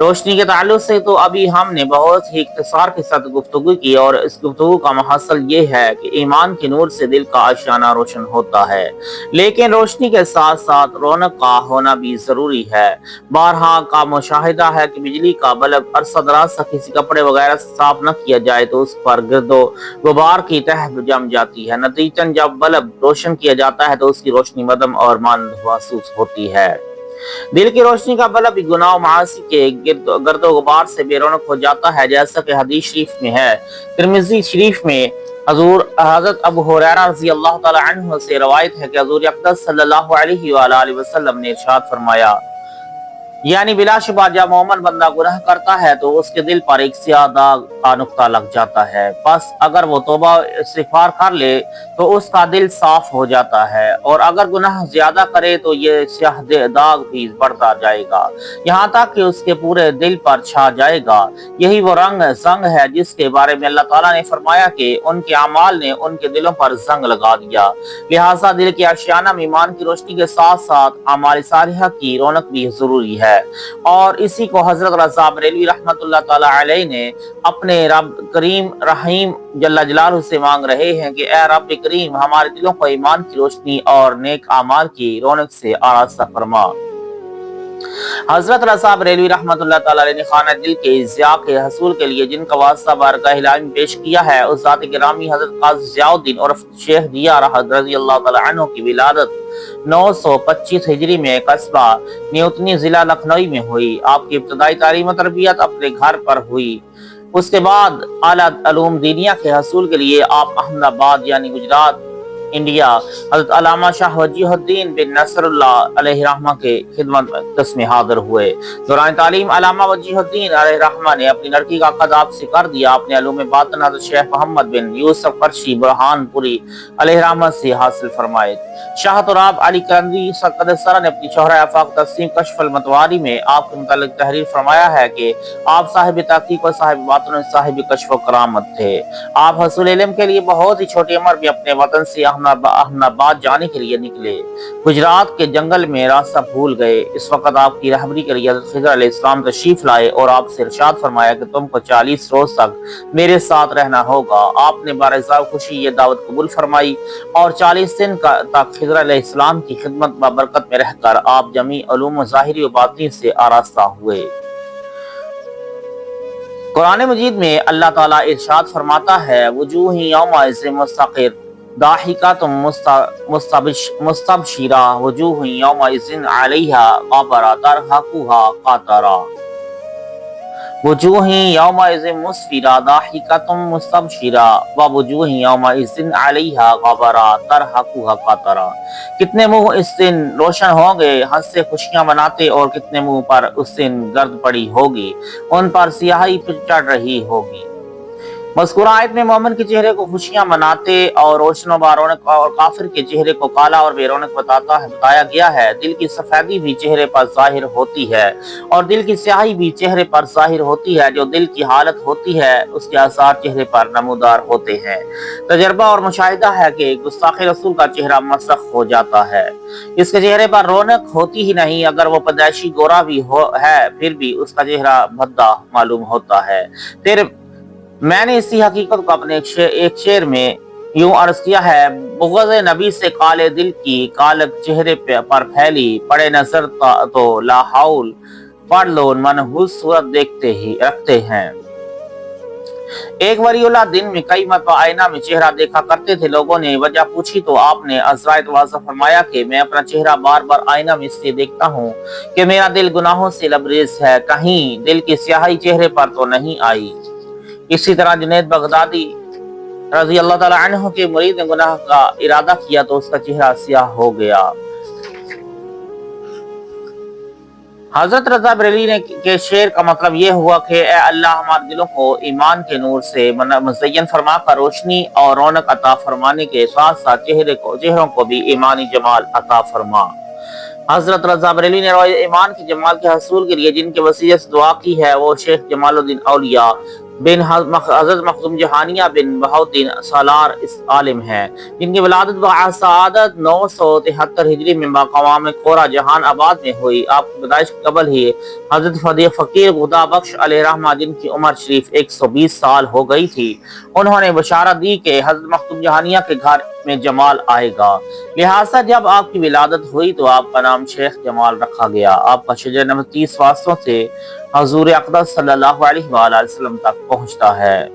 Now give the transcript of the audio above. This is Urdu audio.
روشنی کے تعلق سے تو ابھی ہم نے بہت ہی اختصار کے ساتھ گفتگو کی، اور اس گفتگو کا محصل یہ ہے کہ ایمان کے نور سے دل کا آشیانہ روشن ہوتا ہے، لیکن روشنی کے ساتھ ساتھ رونق کا ہونا بھی ضروری ہے۔ بارہا کا مشاہدہ ہے کہ بجلی کا بلب عرصہ دراز تک کسی کپڑے وغیرہ سے صاف نہ کیا جائے تو اس پر گرد و غبار کی تہ جم جاتی ہے، نتیجتاً جب بلب روشن کیا جاتا ہے تو اس کی روشنی مدھم اور ماند محسوس ہوتی ہے۔ دل کی روشنی کا بلب بھی گناہ و معاصی کے گرد و غبار سے بے رونق ہو جاتا ہے، جیسا کہ حدیث شریف میں ہے۔ ترمذی شریف میں حضرت ابو ہریرہ رضی اللہ تعالی عنہ سے روایت ہے کہ حضور اقدس صلی اللہ علیہ وآلہ وسلم نے ارشاد فرمایا، یعنی بلا شبہ جب مومن بندہ گناہ کرتا ہے تو اس کے دل پر ایک سیاہ داغ کا نقطہ لگ جاتا ہے، بس اگر وہ توبہ استغفار کر لے تو اس کا دل صاف ہو جاتا ہے، اور اگر گناہ زیادہ کرے تو یہ سیاہ داغ بھی بڑھتا جائے گا، یہاں تک کہ اس کے پورے دل پر چھا جائے گا۔ یہی وہ زنگ ہے جس کے بارے میں اللہ تعالیٰ نے فرمایا کہ ان کے اعمال نے ان کے دلوں پر زنگ لگا دیا۔ لہٰذا دل کے آشیانہ میں ایمان کی روشنی کے ساتھ ساتھ اعمال صالحہ کی رونق بھی ضروری ہے، اور اسی کو حضرت رضا بریلوی رحمت اللہ تعالی علیہ نے اپنے رب کریم رحیم جل جلالہ سے مانگ رہے ہیں کہ اے رب کریم ہمارے دلوں کو ایمان کی روشنی اور نیک اعمال کی رونق سے آراستہ فرما۔ حضرت رضا بریلوی رحمت اللہ تعالی علیہ نے خانہ دل کے ضیاء کے حصول کے لیے جن کا واسطہ بارگاہ الہی میں پیش کیا ہے، اس ذات گرامی حضرت قاضی ضیاء الدین اور شیخ ضیاء رضی اللہ تعالی عنہ کی ولادت 925 ہجری میں قصبہ نیوتنی ضلع لکھنؤ میں ہوئی۔ آپ کی ابتدائی تعلیم و تربیت اپنے گھر پر ہوئی۔ اس کے بعد اعلیٰ علوم دینیہ کے حصول کے لیے آپ احمد آباد یعنی گجرات انڈیا حضرت علامہ شاہ وجیہ الدین بن نصر اللہ علیہ رحمہ کے خدمت میں حاضر ہوئے۔ دوران تعلیم علامہ وجیہ الدین علیہ رحمہ نے اپنی لڑکی کا عقد آپ سے کر دیا۔ اپنے علوم باطن حضرت شیخ محمد بن یوسف قرشی برہان پوری علیہ رحمہ سے حاصل فرمائے۔ شاہ تراب علی قندی قدس سرہ نے اپنی شہرہ آفاق تقسیم کشف المتواری میں آپ کے متعلق تحریر فرمایا ہے کہ آپ صاحب تحقیق و صاحب باطن و صاحب کشف و کرامت تھے۔ آپ حصول علم کے لیے بہت ہی چھوٹی عمر میں اپنے وطن سے احمد آباد جانے کے لیے نکلے۔ گجرات کے جنگل میں راستہ بھول گئے۔ اس وقت آپ کی رہبری کے لیے حضرت خضر علیہ السلام تشریف لائے اور آپ سے ارشاد فرمایا کہ تم کو 40 روز تک میرے ساتھ رہنا ہوگا۔ آپ نے بارضا خوشی یہ دعوت قبول فرمائی اور 40 دن تک خضر علیہ السلام کی خدمت بابرکت میں رہ کر آپ جمیع علوم ظاہری و باطنی سے آراستہ ہوئے۔ قرآن مجید میں اللہ تعالیٰ ارشاد فرماتا ہے، وجوہ یومئذ مستقر ضاحکۃ مستبشرہ وجوہ یومئذ علیہا غبرہ ترہقھا قترہ۔ وجوہ یومئذ مسفرہ ضاحکۃ مستبشرہ ووجوہ یومئذ علیہا غبرہ ترہقھا قترہ۔ کتنے منہ اس دن روشن ہوں گے ہنستے خوشیاں مناتے، اور کتنے منہ پر اس دن گرد پڑی ہوگی، ان پر سیاہی چڑھ رہی ہوگی۔ مذکورہ آیت میں مومن کے چہرے کو خوشیاں مناتے اور روشن و بارونق، اور کافر کے چہرے کو کالا اور بے رونق بتایا گیا ہے۔ دل کی سفیدی بھی چہرے پر ظاہر ہوتی ہے اور دل کی سیاہی بھی چہرے پر ظاہر ہوتی ہے۔ جو دل کی حالت ہوتی ہے اس کے آثار چہرے پر نمودار ہوتے ہیں۔ تجربہ اور مشاہدہ ہے کہ گستاخ رسول کا چہرہ مسخ ہو جاتا ہے، اس کے چہرے پر رونق ہوتی ہی نہیں۔ اگر وہ پیدائشی گورا بھی ہے پھر بھی اس کا چہرہ بھدا معلوم ہوتا ہے۔ پھر میں نے اسی حقیقت کو اپنے ایک شعر میں یوں عرض کیا ہے، بغض نبی سے کالے دل کی کالک چہرے پر پھیلی، پڑے نظر تو لا حول پڑھ لو منحوس صورت دیکھتے ہی رکھتے ہیں۔ ایک ولی اللہ دن میں کئی مرتبہ آئینہ میں چہرہ دیکھا کرتے تھے۔ لوگوں نے وجہ پوچھی تو آپ نے عذرائے واضح فرمایا کہ میں اپنا چہرہ بار بار آئینہ میں اس لیے دیکھتا ہوں کہ میرا دل گناہوں سے لبریز ہے، کہیں دل کی سیاہی چہرے پر تو نہیں آئی۔ اسی طرح جنید بغدادی رضی اللہ تعالی عنہ کے مرید نے گناہ کا ارادہ کیا تو اس کا چہرہ سیاہ ہو گیا۔ حضرت رضا بریلوی کے شعر کا مطلب یہ ہوا کہ اے اللہ ہمارے دلوں کو ایمان کے نور سے مزین فرما کر روشنی اور رونق عطا فرمانے کے ساتھ ساتھ چہروں کو بھی ایمانی جمال عطا فرما۔ حضرت رضا بریلوی نے ایمان کے جمال کے حصول کے لیے جن کے وسیلے سے دعا کی ہے وہ شیخ جمال الدین اولیاء بن حضرت مخدوم جہانیہ بن بہاؤالدین سالار اس عالم ہیں، جن کی ولادت بسعادت 973 ہجری میں مقام کورا جہان آباد میں ہوئی۔ آپ کی پیدائش قبل ہی حضرت فقیر خدا بخش علیہ رحمہ، جن کی عمر شریف 120 سال ہو گئی تھی، انہوں نے بشارت دی کہ حضرت مخدوم جہانیہ کے گھر میں جمال آئے گا، لہٰذا جب آپ کی ولادت ہوئی تو آپ کا نام شیخ جمال رکھا گیا۔ آپ کا شجر نمبر 30 واسطوں سے حضور اقدس صلی اللہ علیہ وآلہ وسلم تک پہنچتا ہے۔